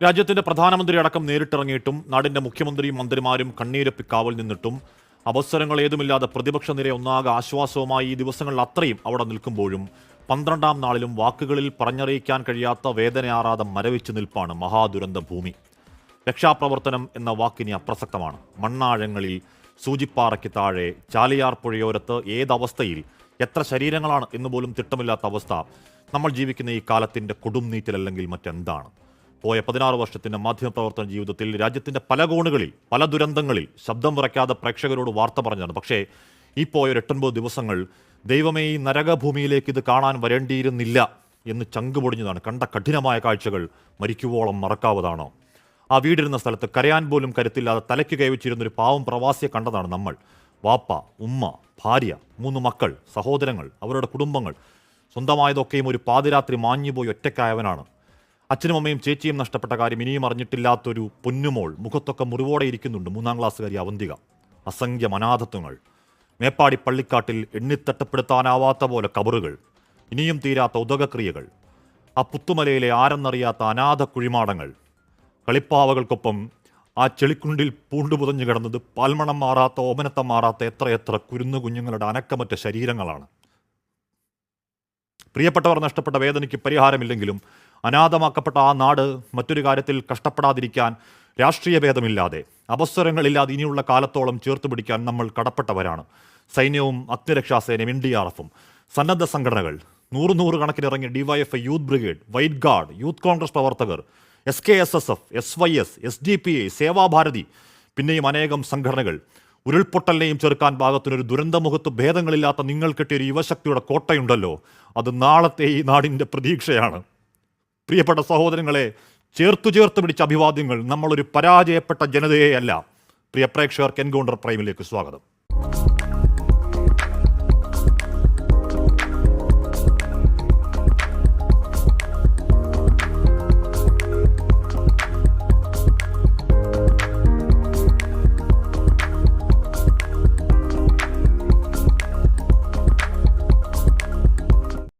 രാജ്യത്തിന്റെ പ്രധാനമന്ത്രി അടക്കം നേരിട്ടിറങ്ങിയിട്ടും നാടിന്റെ മുഖ്യമന്ത്രിയും മന്ത്രിമാരും കണ്ണീരൊപ്പി കാവൽ നിന്നിട്ടും അവസരങ്ങൾ ഏതുമില്ലാതെ പ്രതിപക്ഷ നിര ഒന്നാകെ ആശ്വാസവുമായി ഈ ദിവസങ്ങളിൽ അത്രയും അവിടെ നിൽക്കുമ്പോഴും 12ാം നാളിലും വാക്കുകളിൽ പറഞ്ഞറിയിക്കാൻ കഴിയാത്ത വേദനയാറാതെ മരവിച്ചു നിൽപ്പാണ് മഹാദുരന്ത ഭൂമി. രക്ഷാപ്രവർത്തനം എന്ന വാക്കിനി അപ്രസക്തമാണ്. മണ്ണാഴങ്ങളിൽ, സൂചിപ്പാറയ്ക്ക് താഴെ, ചാലിയാർ പുഴയോരത്ത് ഏതവസ്ഥയിൽ എത്ര ശരീരങ്ങളാണ് എന്നുപോലും തിട്ടമില്ലാത്ത അവസ്ഥ നമ്മൾ ജീവിക്കുന്ന ഈ കാലത്തിന്റെ കൊടുംനീറ്റിലല്ലെങ്കിൽ മറ്റെന്താണ്? പോയ 16 വർഷത്തിന്റെ മാധ്യമപ്രവർത്തന ജീവിതത്തിൽ രാജ്യത്തിന്റെ പല കോണുകളിൽ, പല ദുരന്തങ്ങളിൽ ശബ്ദം വിറയ്ക്കാതെ പ്രേക്ഷകരോട് വാർത്ത പറഞ്ഞതാണ്. പക്ഷേ ഈ പോയ 8-9 ദിവസങ്ങൾ ദൈവമേ ഈ നരകഭൂമിയിലേക്ക് ഇത് കാണാൻ വരേണ്ടിയിരുന്നില്ല എന്ന് ചങ്കുപൊടിഞ്ഞതാണ്. കണ്ട കഠിനമായ കാഴ്ചകൾ മരിക്കുവോളം മറക്കാവതാണോ? ആ വീടിരുന്ന സ്ഥലത്ത് കരയാൻ പോലും കരുത്തില്ലാതെ തലയ്ക്ക് കൈവച്ചിരുന്നൊരു പാവം പ്രവാസിയെ കണ്ടതാണ് നമ്മൾ. വാപ്പ, ഉമ്മ, ഭാര്യ, 3 മക്കൾ, സഹോദരങ്ങൾ, അവരുടെ കുടുംബങ്ങൾ, സ്വന്തമായതൊക്കെയും ഒരു പാതിരാത്രി മാഞ്ഞുപോയി ഒറ്റയ്ക്കായവനാണ്. അച്ഛനും അമ്മയും ചേച്ചിയും നഷ്ടപ്പെട്ട കാര്യം ഇനിയും അറിഞ്ഞിട്ടില്ലാത്തൊരു പൊന്നുമോൾ മുഖത്തൊക്കെ മുറിവോടെ ഇരിക്കുന്നുണ്ട്. 3ാം ക്ലാസ്സുകാരി അവന്തിക. അസംഖ്യം അനാഥത്വങ്ങൾ. മേപ്പാടി പള്ളിക്കാട്ടിൽ എണ്ണിത്തട്ടപ്പെടുത്താനാവാത്ത പോലെ കബറുകൾ. ഇനിയും തീരാത്ത ഉദകക്രിയകൾ. ആ പുത്തുമലയിലെ ആരെന്നറിയാത്ത അനാഥ കുഴിമാടങ്ങൾ. കളിപ്പാവകൾക്കൊപ്പം ആ ചെളിക്കുണ്ടിൽ പൂണ്ടുപുതഞ്ഞു കിടന്നത് പാൽമണം മാറാത്ത, ഓമനത്തം മാറാത്ത എത്രയെത്ര കുരുന്നു കുഞ്ഞുങ്ങളുടെ അനക്കമറ്റ ശരീരങ്ങളാണ്. പ്രിയപ്പെട്ടവർ നഷ്ടപ്പെട്ട വേദനയ്ക്ക് പരിഹാരമില്ലെങ്കിലും അനാഥമാക്കപ്പെട്ട ആ നാട് മറ്റൊരു കാര്യത്തിൽ കഷ്ടപ്പെടാതിരിക്കാൻ രാഷ്ട്രീയ ഭേദമില്ലാതെ, അവസരങ്ങളില്ലാതെ ഇനിയുള്ള കാലത്തോളം ചേർത്ത് പിടിക്കാൻ നമ്മൾ കടപ്പെട്ടവരാണ്. സൈന്യവും അഗ്നിരക്ഷാസേനയും NDRF-ഉം സന്നദ്ധ സംഘടനകൾ, 100 കണക്കിനിറങ്ങിയ DYFI, youth brigade, white guard, youth Congress പ്രവർത്തകർ, SKSSF, SYS, SDPI, സേവാഭാരതി, പിന്നെയും അനേകം സംഘടനകൾ. ഉരുൾപൊട്ടലിനെയും ചെറുക്കാൻ പാകത്തിനൊരു ദുരന്തമുഖത്ത് ഭേദങ്ങളില്ലാത്ത നിങ്ങൾ കെട്ടിയൊരു യുവശക്തിയുടെ കോട്ടയുണ്ടല്ലോ, അത് നാളത്തെ ഈ നാടിൻ്റെ പ്രതീക്ഷയാണ്. പ്രിയപ്പെട്ട സഹോദരങ്ങളെ, ചേർത്ത് പിടിച്ച അഭിവാദ്യങ്ങൾ. നമ്മളൊരു പരാജയപ്പെട്ട ജനതയെയല്ല. പ്രിയ പ്രേക്ഷകർക്ക് എൻകൗണ്ടർ പ്രൈമിലേക്ക് സ്വാഗതം.